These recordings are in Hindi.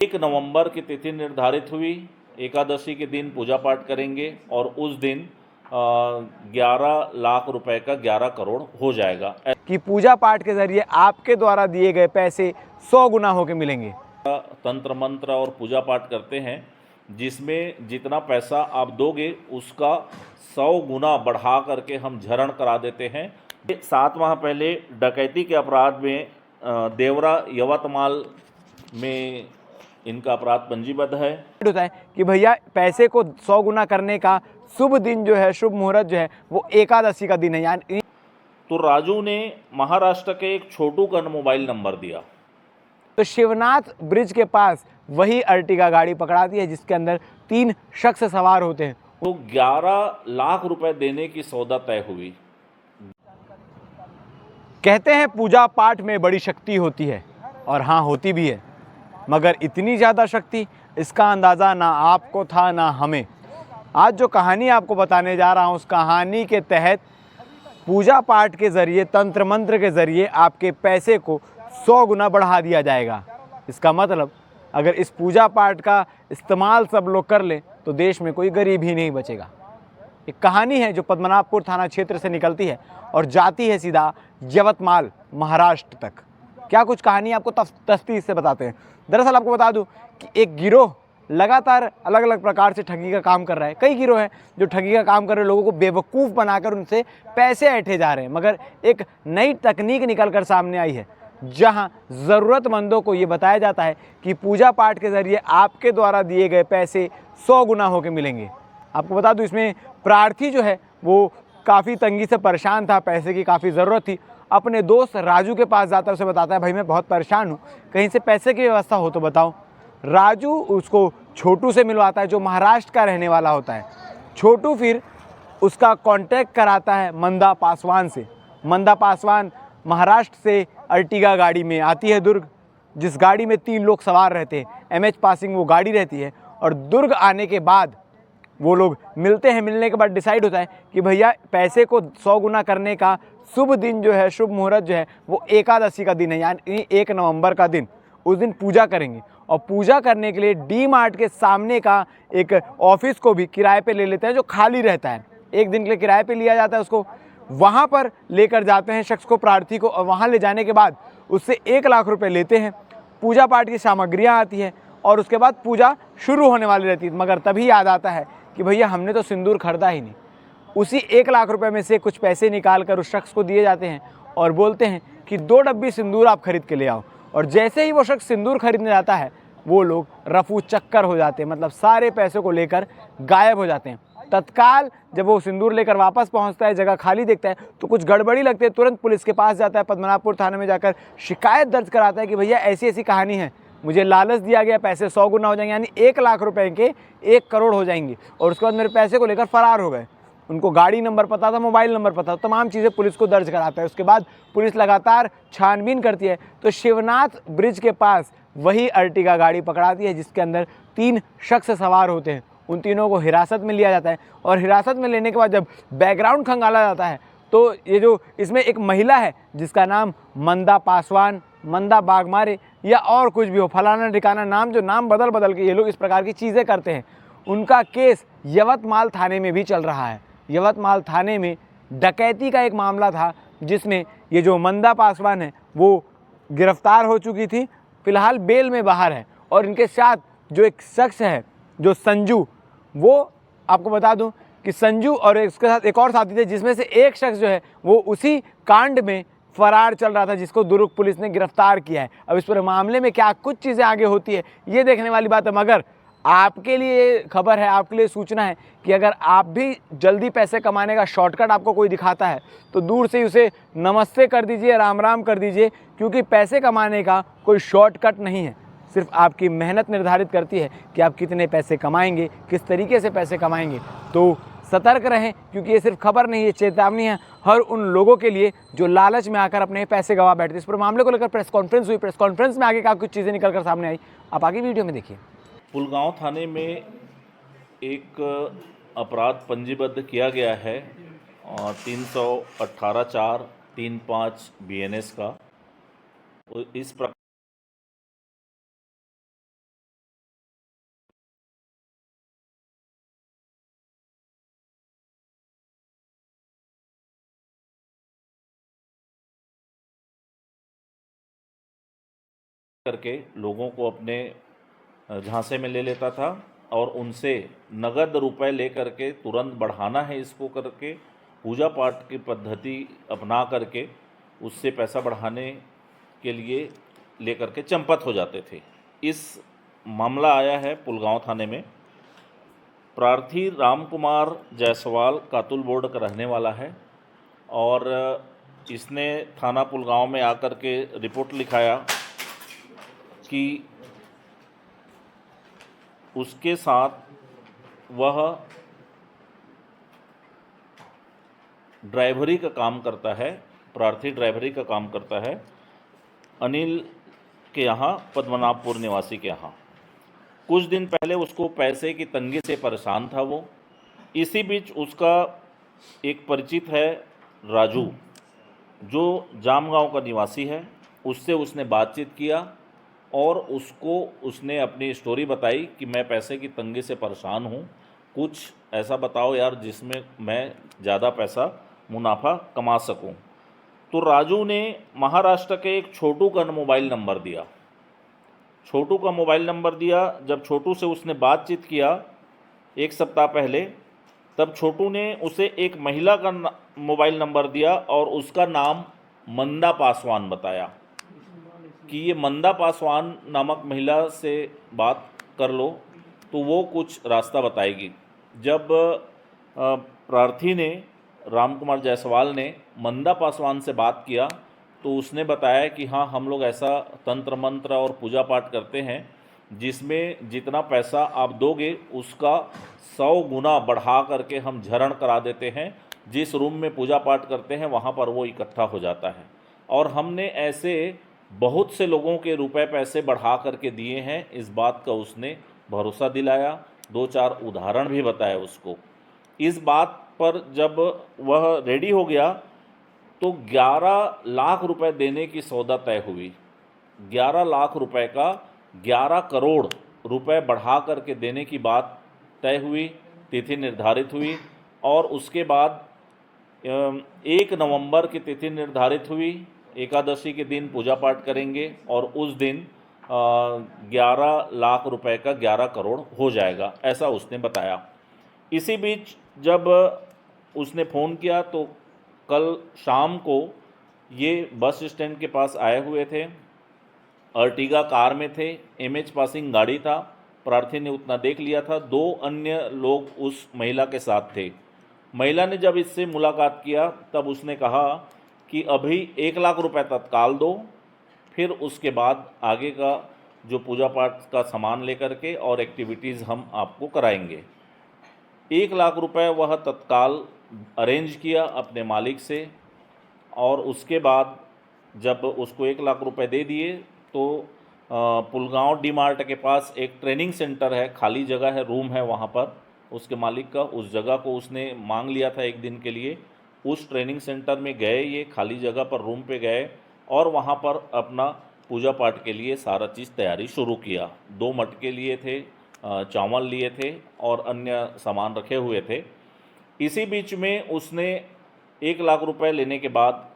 1 नवंबर की तिथि निर्धारित हुई। एकादशी के दिन पूजा पाठ करेंगे और उस दिन 11 लाख रुपए का 11 करोड़ हो जाएगा कि पूजा पाठ के जरिए आपके द्वारा दिए गए पैसे 100 गुना होके मिलेंगे। तंत्र मंत्र और पूजा पाठ करते हैं, जिसमें जितना पैसा आप दोगे उसका 100 गुना बढ़ा करके हम झरण करा देते हैं। 7 माह पहले डकैती के अपराध में देवरा यवतमाल में इनका अपराध पंजीबद्ध है। होता है कि भैया पैसे को 100 गुना करने का शुभ दिन जो है, शुभ मुहूर्त जो है वो एकादशी का दिन है। यानी तो राजू ने महाराष्ट्र के एक छोटू का मोबाइल नंबर दिया, तो शिवनाथ ब्रिज के पास वही अर्टिगा गाड़ी पकड़ाती है जिसके अंदर 3 शख्स सवार होते हैं। तो 11 लाख रुपए देने की सौदा तय हुई। कहते हैं पूजा पाठ में बड़ी शक्ति होती है, और हाँ होती भी है, मगर इतनी ज़्यादा शक्ति इसका अंदाज़ा ना आपको था ना हमें। आज जो कहानी आपको बताने जा रहा हूँ उस कहानी के तहत पूजा पाठ के ज़रिए, तंत्र मंत्र के ज़रिए आपके पैसे को 100 गुना बढ़ा दिया जाएगा। इसका मतलब अगर इस पूजा पाठ का इस्तेमाल सब लोग कर लें तो देश में कोई गरीब ही नहीं बचेगा। एक कहानी है जो पद्मनाभपुर थाना क्षेत्र से निकलती है और जाती है सीधा यवतमाल महाराष्ट्र तक। क्या कुछ कहानी आपको तफ्तीश से बताते हैं। दरअसल आपको बता दूं कि एक गिरोह लगातार अलग अलग प्रकार से ठगी का काम कर रहा है। कई गिरोह हैं जो ठगी का काम कर रहे हैं, लोगों को बेवकूफ़ बनाकर उनसे पैसे ऐंठे जा रहे हैं। मगर एक नई तकनीक निकल कर सामने आई है जहां ज़रूरतमंदों को ये बताया जाता है कि पूजा पाठ के ज़रिए आपके द्वारा दिए गए पैसे 100 गुना होकर मिलेंगे। आपको बता दूं इसमें प्रार्थी जो है वो काफ़ी तंगी से परेशान था, पैसे की काफ़ी ज़रूरत थी। अपने दोस्त राजू के पास जाता है, उसे बताता है भाई मैं बहुत परेशान हूँ, कहीं से पैसे की व्यवस्था हो तो बताओ। राजू उसको छोटू से मिलवाता है जो महाराष्ट्र का रहने वाला होता है। छोटू फिर उसका कांटेक्ट कराता है मंदा पासवान से। मंदा पासवान महाराष्ट्र से अर्टिगा गाड़ी में आती है दुर्ग, जिस गाड़ी में 3 लोग सवार रहते हैं। एमएच पासिंग वो गाड़ी रहती है। और दुर्ग आने के बाद वो लोग मिलते हैं। मिलने के बाद डिसाइड होता है कि भैया पैसे को 100 गुना करने का शुभ दिन जो है, शुभ मुहूर्त जो है वो एकादशी का दिन है, यानी 1 नवंबर का दिन। उस दिन पूजा करेंगे और पूजा करने के लिए डी मार्ट के सामने का एक ऑफिस को भी किराए पे ले लेते हैं जो खाली रहता है। एक दिन के लिए किराए पे लिया जाता है उसको। वहाँ पर लेकर जाते हैं शख्स को, प्रार्थी को, और वहाँ ले जाने के बाद उससे 1 लाख रुपए लेते हैं। पूजा पाठ की सामग्रियाँ आती है और उसके बाद पूजा शुरू होने वाली रहती है। मगर तभी याद आता है कि भैया हमने तो सिंदूर खरीदा ही नहीं। उसी 1 लाख रुपए में से कुछ पैसे निकाल कर उस शख्स को दिए जाते हैं और बोलते हैं कि 2 डब्बी सिंदूर आप खरीद के ले आओ। और जैसे ही वो शख्स सिंदूर खरीदने जाता है वो लोग रफू चक्कर हो जाते हैं, मतलब सारे पैसों को लेकर गायब हो जाते हैं। तत्काल जब वो सिंदूर लेकर वापस पहुंचता है, जगह खाली देखता है तो कुछ गड़बड़ी लगती है। तुरंत पुलिस के पास जाता है, पद्मनाभपुर थाने में जाकर शिकायत दर्ज कराता है कि भैया ऐसी ऐसी कहानी है, मुझे लालच दिया गया, पैसे 100 गुना हो जाएंगे, यानी 1 लाख रुपए के 1 करोड़ हो जाएंगे। और उसके बाद मेरे पैसे को लेकर फरार हो गए। उनको गाड़ी नंबर पता था, मोबाइल नंबर पता था, तमाम चीज़ें पुलिस को दर्ज कराता है। उसके बाद पुलिस लगातार छानबीन करती है तो शिवनाथ ब्रिज के पास वही अर्टिगा गाड़ी पकड़ाती है जिसके अंदर 3 शख्स सवार होते हैं। उन तीनों को हिरासत में लिया जाता है और हिरासत में लेने के बाद जब बैकग्राउंड खंगाला जाता है तो ये जो इसमें एक महिला है जिसका नाम मंदा पासवान, मंदा बागमारे या और कुछ भी हो, फलाना ठिकाना नाम, जो नाम बदल बदल के ये लोग इस प्रकार की चीज़ें करते हैं, उनका केस यवतमाल थाने में भी चल रहा है। यवतमाल थाने में डकैती का एक मामला था जिसमें ये जो मंदा पासवान है वो गिरफ्तार हो चुकी थी, फिलहाल बेल में बाहर है। और इनके साथ जो एक शख्स है जो संजू, वो आपको बता दूं कि संजू और इसके साथ एक और साथी थे जिसमें से एक शख्स जो है वो उसी कांड में फरार चल रहा था जिसको दुर्ग पुलिस ने गिरफ्तार किया है। अब इस पूरे मामले में क्या कुछ चीज़ें आगे होती है ये देखने वाली बात है। मगर आपके लिए खबर है, आपके लिए सूचना है कि अगर आप भी जल्दी पैसे कमाने का शॉर्टकट आपको कोई दिखाता है तो दूर से ही उसे नमस्ते कर दीजिए, राम राम कर दीजिए, क्योंकि पैसे कमाने का कोई शॉर्टकट नहीं है। सिर्फ आपकी मेहनत निर्धारित करती है कि आप कितने पैसे कमाएंगे, किस तरीके से पैसे कमाएंगे। तो सतर्क रहें, क्योंकि ये सिर्फ खबर नहीं, ये चेतावनी है हर उन लोगों के लिए जो लालच में आकर अपने पैसे गंवा बैठते। इस पूरे मामले को लेकर प्रेस कॉन्फ्रेंस हुई। प्रेस कॉन्फ्रेंस में आगे क्या कुछ चीज़ें निकल कर सामने आई, आप आगे वीडियो में देखिए। पुलगांव थाने में एक अपराध पंजीबद्ध किया गया है 318-4-35 BNS का। इस करके लोगों को अपने झांसे में ले लेता था और उनसे नगद रुपए ले करके तुरंत बढ़ाना है इसको करके पूजा पाठ की पद्धति अपना करके उससे पैसा बढ़ाने के लिए ले करके चंपत हो जाते थे। इस मामला आया है पुलगांव थाने में। प्रार्थी राम कुमार जायसवाल कातुल बोर्ड का रहने वाला है और इसने थाना पुलगांव में आकर के रिपोर्ट लिखाया कि उसके साथ वह ड्राइवरी का काम करता है, प्रार्थी ड्राइवरी का काम करता है अनिल के यहाँ, पद्मनाभपुर निवासी के यहाँ। कुछ दिन पहले उसको पैसे की तंगी से परेशान था वो। इसी बीच उसका एक परिचित है राजू, जो जामगांव का निवासी है, उससे उसने बातचीत किया और उसने अपनी स्टोरी बताई कि मैं पैसे की तंगी से परेशान हूँ, कुछ ऐसा बताओ यार जिसमें मैं ज़्यादा पैसा मुनाफा कमा सकूँ। तो राजू ने महाराष्ट्र के एक छोटू का मोबाइल नंबर दिया। छोटू का मोबाइल नंबर दिया। जब छोटू से उसने बातचीत किया एक सप्ताह पहले, तब छोटू ने उसे एक महिला का मोबाइल नंबर दिया और उसका नाम मंदा पासवान बताया कि ये मंदा पासवान नामक महिला से बात कर लो तो वो कुछ रास्ता बताएगी। जब प्रार्थी ने, राम कुमार जायसवाल ने मंदा पासवान से बात किया तो उसने बताया कि हाँ, हम लोग ऐसा तंत्र मंत्र और पूजा पाठ करते हैं जिसमें जितना पैसा आप दोगे उसका 100 गुना बढ़ा करके हम झरण करा देते हैं। जिस रूम में पूजा पाठ करते हैं वहाँ पर वो इकट्ठा हो जाता है और हमने ऐसे बहुत से लोगों के रुपए पैसे बढ़ा करके दिए हैं। इस बात का उसने भरोसा दिलाया, 2-4 उदाहरण भी बताए उसको। इस बात पर जब वह रेडी हो गया तो 11 लाख रुपए देने की सौदा तय हुई। 11 लाख रुपए का 11 करोड़ रुपए बढ़ा करके देने की बात तय हुई, तिथि निर्धारित हुई और उसके बाद 1 नवंबर की तिथि निर्धारित हुई। एकादशी के दिन पूजा पाठ करेंगे और उस दिन 11 लाख रुपए का 11 करोड़ हो जाएगा, ऐसा उसने बताया। इसी बीच जब उसने फ़ोन किया तो कल शाम को ये बस स्टैंड के पास आए हुए थे, अर्टिगा कार में थे, एमएच पासिंग गाड़ी था। प्रार्थी ने उतना देख लिया था। 2 अन्य लोग उस महिला के साथ थे। महिला ने जब इससे मुलाकात किया तब उसने कहा कि अभी 1 लाख रुपए तत्काल दो, फिर उसके बाद आगे का जो पूजा पाठ का सामान लेकर के और एक्टिविटीज़ हम आपको कराएंगे। 1 लाख रुपए वह तत्काल अरेंज किया अपने मालिक से और उसके बाद जब उसको 1 लाख रुपए दे दिए तो पुलगांव डी मार्ट के पास एक ट्रेनिंग सेंटर है, खाली जगह है, रूम है वहाँ पर उसके मालिक का। उस जगह को उसने मांग लिया था 1 दिन के लिए। उस ट्रेनिंग सेंटर में गए, ये खाली जगह पर रूम पे गए और वहाँ पर अपना पूजा पाठ के लिए सारा चीज़ तैयारी शुरू किया। 2 मटके लिए थे, चावल लिए थे और अन्य सामान रखे हुए थे। इसी बीच में उसने 1 लाख रुपए लेने के बाद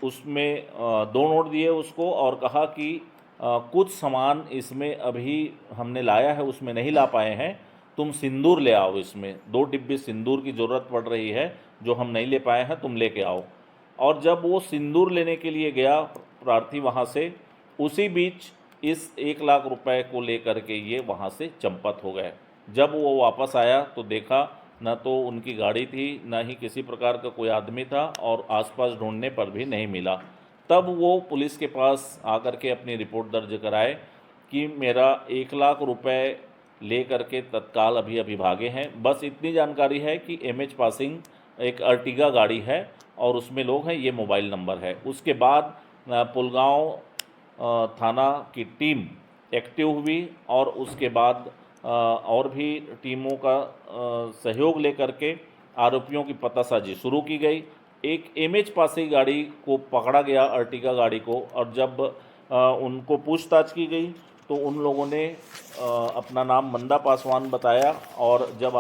उसमें 2 नोट दिए उसको और कहा कि कुछ सामान इसमें अभी हमने लाया है उसमें नहीं ला पाए हैं, तुम सिंदूर ले आओ, इसमें 2 डिब्बे सिंदूर की ज़रूरत पड़ रही है जो हम नहीं ले पाए हैं, तुम लेके आओ। और जब वो सिंदूर लेने के लिए गया प्रार्थी वहाँ से, उसी बीच इस 1 लाख रुपए को लेकर के ये वहाँ से चंपत हो गए। जब वो वापस आया तो देखा न तो उनकी गाड़ी थी, न ही किसी प्रकार का कोई आदमी था और आसपास ढूंढने पर भी नहीं मिला। तब वो पुलिस के पास आकर के अपनी रिपोर्ट दर्ज कराए कि मेरा 1 लाख रुपए ले करके तत्काल अभी भागे हैं। बस इतनी जानकारी है कि एमएच पासिंग एक अर्टिगा गाड़ी है और उसमें लोग हैं, ये मोबाइल नंबर है। उसके बाद पुलगांव थाना की टीम एक्टिव हुई और उसके बाद और भी टीमों का सहयोग लेकर के आरोपियों की पतासाजी शुरू की गई। एक एमएच पासिंग गाड़ी को पकड़ा गया, अर्टिगा गाड़ी को, और जब उनको पूछताछ की गई तो उन लोगों ने अपना नाम मंदा पासवान बताया और जब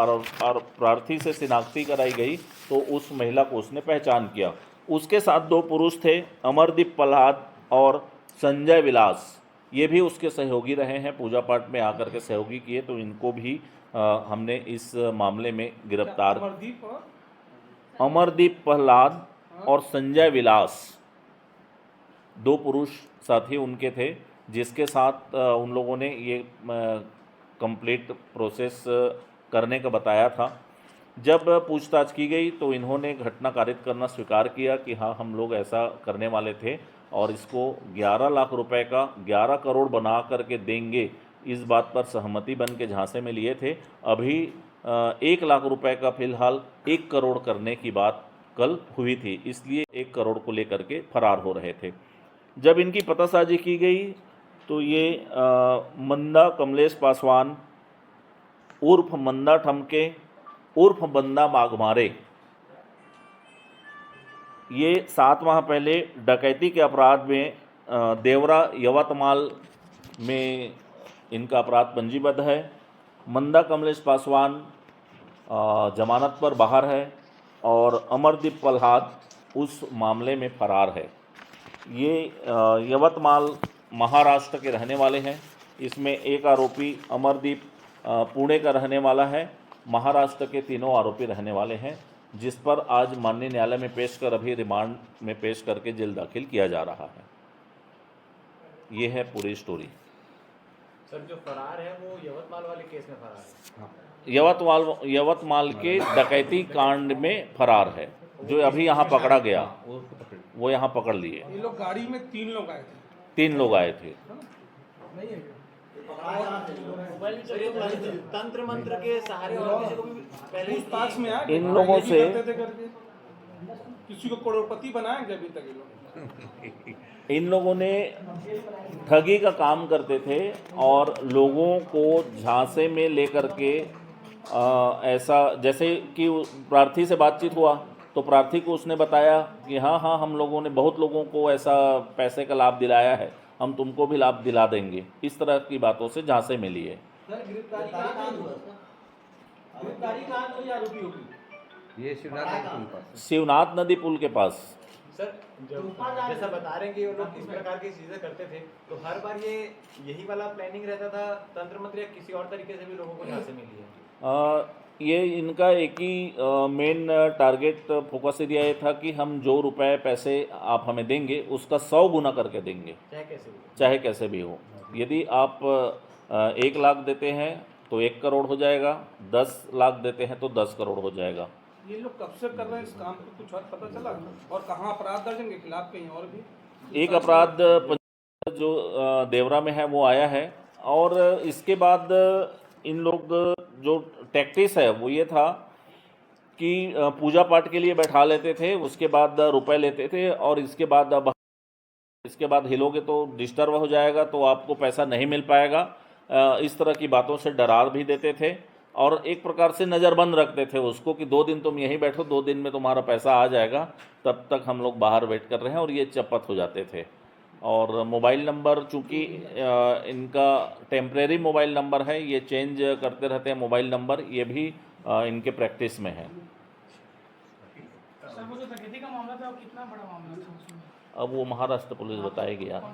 प्रार्थी से शिनाख्ती कराई गई तो उस महिला को उसने पहचान किया। उसके साथ 2 पुरुष थे, अमरदीप प्रहलाद और संजय विलास। ये भी उसके सहयोगी रहे हैं, पूजा पाठ में आकर के सहयोगी किए, तो इनको भी हमने इस मामले में गिरफ्तार। अमरदीप प्रहलाद और संजय विलास, दो पुरुष साथी उनके थे, जिसके साथ उन लोगों ने ये कंप्लीट प्रोसेस करने का बताया था। जब पूछताछ की गई तो इन्होंने घटना कारित करना स्वीकार किया कि हाँ, हम लोग ऐसा करने वाले थे और इसको 11 लाख रुपए का 11 करोड़ बना करके देंगे, इस बात पर सहमति बन के झांसे में लिए थे। अभी 1 लाख रुपए का फिलहाल 1 करोड़ करने की बात कल हुई थी, इसलिए 1 करोड़ को लेकर के फरार हो रहे थे। जब इनकी पतासाजी की गई तो ये मंदा कमलेश पासवान उर्फ मंदा ठमके उर्फ बंदा माघमारे, ये 7 माह पहले डकैती के अपराध में देवरा यवतमाल में इनका अपराध पंजीबद्ध है। मंदा कमलेश पासवान जमानत पर बाहर है और अमरदीप प्रहलाद उस मामले में फरार है। ये यवतमाल महाराष्ट्र के रहने वाले हैं। इसमें एक आरोपी अमरदीप पुणे का रहने वाला है। महाराष्ट्र के तीनों आरोपी रहने वाले हैं, जिस पर आज माननीय न्यायालय में पेश कर अभी रिमांड में पेश करके जेल दाखिल किया जा रहा है। ये है पूरी स्टोरी। सर, जो फरार है वो यवतमाल वाले केस में फरार है। यवतमाल के डकैती कांड में फरार है, जो अभी यहाँ पकड़ा गया, वो यहाँ पकड़ लिए। ये लोग गाड़ी में 3 लोग आए थे। 3 लोग आए थे। तंत्र मंत्र के सहारे और किसी को भी पहले पूछताछ में आए, इन लोगों से करते थे करके किसी को करोड़पति बनाएंगे अभी तक ये लोग। इन लोगों ने ठगी का काम करते थे और लोगों को झांसे में लेकर के ऐसा, जैसे कि प्रार्थी से बातचीत हुआ तो प्रार्थी को उसने बताया कि हाँ हाँ, हम लोगों ने बहुत लोगों को ऐसा पैसे का लाभ दिलाया है, हम तुमको भी लाभ दिला देंगे। इस तरह की बातों से झांसे में लिए। ये शिवनाथ नदी पुल के पास। सर, जैसा बता रहे हैं कि वो लोग इस प्रकार की चीजें करते थे, तो हर बार ये यही वाला प्लानिंग रहता था तंत्र मंत्र, या किसी और तरीके से भी लोगों को झांसे में लिया? ये इनका एक ही मेन टारगेट फोकस एरिया ये था कि हम जो रुपए पैसे आप हमें देंगे उसका 100 गुना करके देंगे, चाहे कैसे भी हो। यदि आप 1 लाख देते हैं तो 1 करोड़ हो जाएगा, 10 लाख देते हैं तो 10 करोड़ हो जाएगा। ये लोग कब से कर रहे हैं इस काम को, कुछ और पता चला? और कहाँ अपराध दर्ज इनके खिलाफ, कहीं और भी? एक अपराध जो देवरा में है वो आया है, और इसके बाद इन लोग जो टैक्टिस है वो ये था कि पूजा पाठ के लिए बैठा लेते थे, उसके बाद रुपए लेते थे, और इसके बाद हिलोगे तो डिस्टर्ब हो जाएगा, तो आपको पैसा नहीं मिल पाएगा। इस तरह की बातों से डरा भी देते थे और एक प्रकार से नज़रबंद रखते थे उसको कि 2 दिन तुम यहीं बैठो, 2 दिन में तुम्हारा पैसा आ जाएगा, तब तक हम लोग बाहर वेट कर रहे हैं, और ये चपत हो जाते थे। और मोबाइल नंबर, चूँकि इनका टेम्परेरी मोबाइल नंबर है, ये चेंज करते रहते हैं मोबाइल नंबर, ये भी इनके प्रैक्टिस में है। सर, वो जो डकैती का मामला था वो कितना बड़ा मामला था उसमें? अब वो महाराष्ट्र पुलिस बताएगी यार।